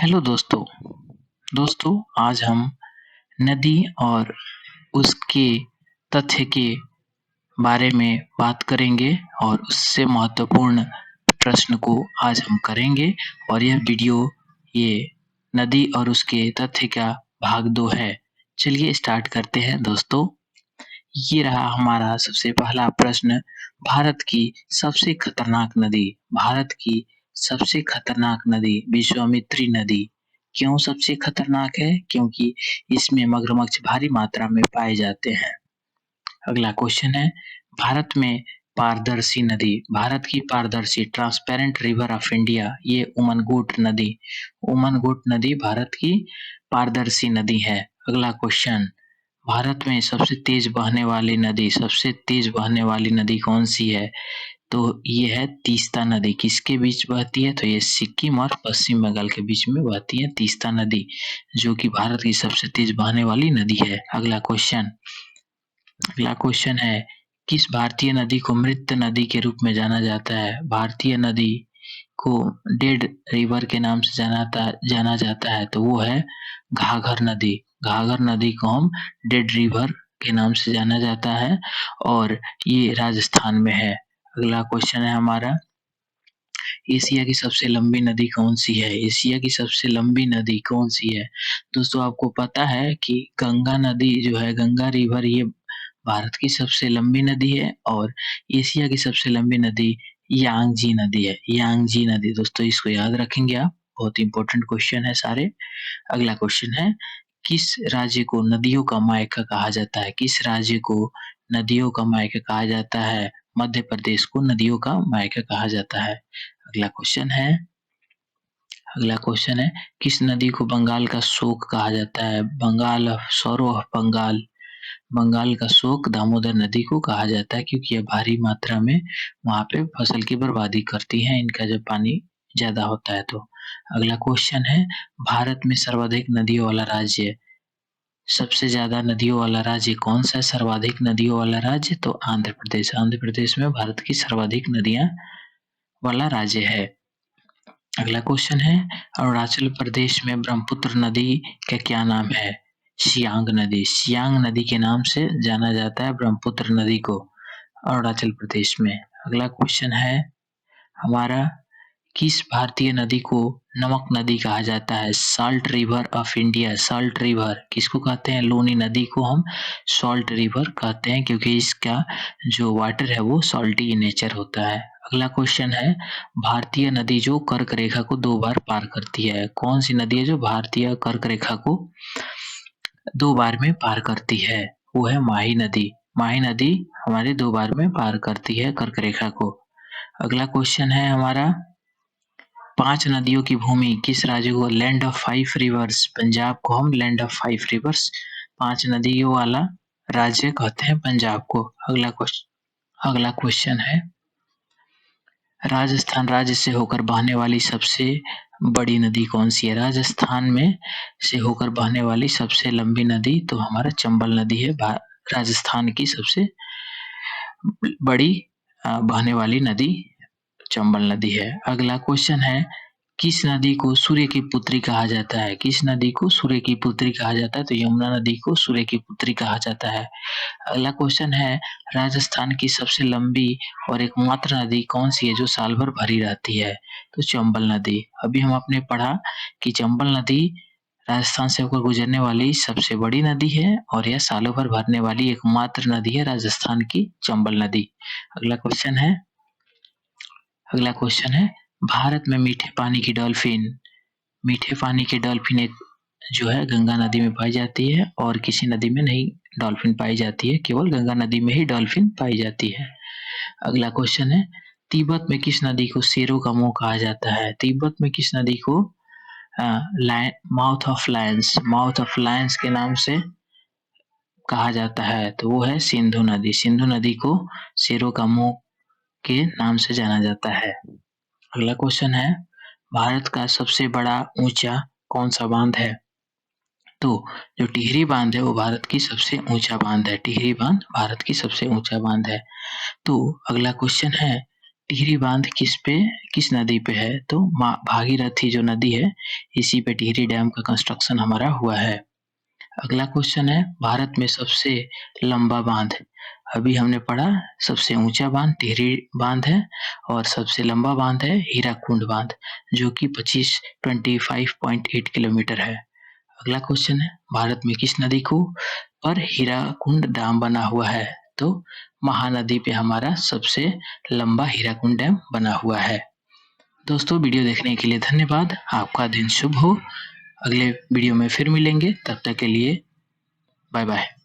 Hello दोस्तों। आज हम नदी और उसके तथ्य के बारे में बात करेंगे और उससे महत्वपूर्ण प्रश्न को आज हम करेंगे और ये नदी और उसके तथ्य का भाग 2 है। चलिए स्टार्ट करते हैं दोस्तों। ये रहा हमारा सबसे पहला प्रश्न। भारत की सबसे खतरनाक नदी। भारत की सबसे खतरनाक नदी विश्वामित्री नदी। क्यों सबसे खतरनाक है? क्योंकि इसमें मगरमच्छ भारी मात्रा में पाए जाते हैं। अगला क्वेश्चन है, भारत में पारदर्शी नदी। भारत की पारदर्शी ट्रांसपेरेंट रिवर ऑफ इंडिया, ये उमनगोट नदी। उमनगोट नदी भारत की पारदर्शी नदी है। अगला क्वेश्चन, भारत में सबसे तेज बहने वाली नदी। सबसे तेज बहने वाली नदी कौन सी है? तो ये है तीस्ता नदी। किसके बीच बहती है? तो ये सिक्किम और पश्चिम बंगाल के बीच में बहती है तीस्ता नदी, जो कि भारत की सबसे तेज बहने वाली नदी है। अगला क्वेश्चन है, किस भारतीय नदी को मृत नदी के रूप में जाना जाता है? भारतीय नदी को डेड रिवर के नाम से जाना जाता है, तो वो है घाघर नदी। घाघर नदी को हम डेड रिवर के नाम से जाना जाता है और ये राजस्थान में है। अगला क्वेश्चन है हमारा, एशिया की सबसे लंबी नदी कौन सी है? एशिया की सबसे लंबी नदी कौन सी है? दोस्तों, आपको पता है कि गंगा नदी जो है, गंगा रिवर, ये भारत की सबसे लंबी नदी है और एशिया की सबसे लंबी नदी यांगजी नदी है। यांगजी नदी, दोस्तों इसको याद रखेंगे आप, बहुत इंपॉर्टेंट क्वेश्चन है सारे। अगला क्वेश्चन है, किस राज्य को नदियों का मायका कहा जाता है? किस राज्य को नदियों का मायका कहा जाता है? मध्य प्रदेश को नदियों का मायका कहा जाता है। अगला क्वेश्चन है, किस नदी को बंगाल का शोक कहा जाता है? सौरो ऑफ बंगाल, बंगाल का शोक दामोदर नदी को कहा जाता है, क्योंकि यह भारी मात्रा में वहां पे फसल की बर्बादी करती है, इनका जब पानी ज्यादा होता है तो। अगला क्वेश्चन है, भारत में सर्वाधिक नदियों वाला राज्य, सबसे ज्यादा नदियों वाला राज्य कौन सा है? सर्वाधिक नदियों वाला राज्य, तो आंध्र प्रदेश। आंध्र प्रदेश में भारत की सर्वाधिक नदियां वाला राज्य है। अगला क्वेश्चन है, अरुणाचल प्रदेश में ब्रह्मपुत्र नदी का क्या नाम है? सियांग नदी। सियांग नदी के नाम से जाना जाता है ब्रह्मपुत्र नदी को अरुणाचल प्रदेश में। अगला क्वेश्चन है हमारा, किस भारतीय नदी को नमक नदी कहा जाता है? Salt river of India. Salt river किसको कहते हैं? लूनी नदी को हम सॉल्ट रिवर कहते हैं, क्योंकि इसका जो वाटर है वो सॉल्टी इन नेचर होता है। अगला क्वेश्चन है, भारतीय नदी जो कर्क रेखा को 2 बार पार करती है। कौन सी नदी है जो भारतीय कर्क रेखा को 2 बार में पार करती है? वो है माही नदी। माही नदी हमारे 2 बार में पार करती है कर्क रेखा को। अगला क्वेश्चन है हमारा, 5 नदियों की भूमि किस राज्य को? Land of 5 reverse. पंजाब को हम लैंड ऑफ 5 रिवर्स, 5 नदियों वाला राज्य कहते हैं पंजाब को। अगला क्वेश्चन है, राजस्थान राज्य से होकर बहने वाली सबसे बड़ी नदी कौन सी है? राजस्थान में से होकर बहने वाली सबसे लंबी नदी तो हमारा चंबल नदी है। राजस्थान की सबसे बड़ी बहने वाली नदी चंबल नदी है। अगला क्वेश्चन है, किस नदी को सूर्य की पुत्री कहा जाता है? किस नदी को सूर्य की पुत्री कहा जाता है? तो यमुना नदी को सूर्य की पुत्री कहा जाता है। अगला क्वेश्चन है, राजस्थान की सबसे लंबी और एकमात्र नदी कौन सी है जो साल भर भरी रहती है? तो चंबल नदी। अभी हम आपने पढ़ा कि चंबल नदी राजस्थान से होकर गुजरने वाली सबसे बड़ी नदी है और यह सालों भर भरने वाली एकमात्र नदी है राजस्थान की चंबल नदी। अगला क्वेश्चन है, भारत में मीठे पानी की डॉल्फिन एक जो है गंगा नदी में पाई जाती है और किसी नदी में नहीं डॉल्फिन पाई जाती है, केवल गंगा नदी में ही डॉल्फिन पाई जाती है। अगला क्वेश्चन है, तिब्बत में किस नदी को शेरों का मुंह कहा जाता है? तिब्बत में किस नदी को माउथ ऑफ लायंस के नाम से कहा जाता है? तो वो है सिंधु नदी। सिंधु नदी को शेरों का मुंह के नाम से जाना जाता है। अगला क्वेश्चन है, भारत का सबसे बड़ा ऊंचा कौन सा बांध है? तो जो टिहरी बांध है वो भारत की सबसे ऊंचा बांध है। टिहरी बांध भारत की सबसे ऊंचा बांध है। तो अगला क्वेश्चन है, टिहरी बांध किस नदी पे है? तो भागीरथी जो नदी है, इसी पे टिहरी डैम का कंस्ट्रक्शन हमारा हुआ है। अगला क्वेश्चन है, भारत में सबसे लंबा बांध। अभी हमने पढ़ा सबसे ऊंचा बांध टिहरी बांध है और सबसे लंबा बांध है हीराकुंड बांध, जो कि 25.8 किलोमीटर है। अगला क्वेश्चन है, भारत में किस नदी को पर हीराकुंड डैम बना हुआ है? तो महानदी पे हमारा सबसे लंबा हीराकुंड डैम बना हुआ है। दोस्तों, वीडियो देखने के लिए धन्यवाद। आपका दिन शुभ हो। अगले वीडियो में फिर मिलेंगे, तब तक के लिए बाय बाय।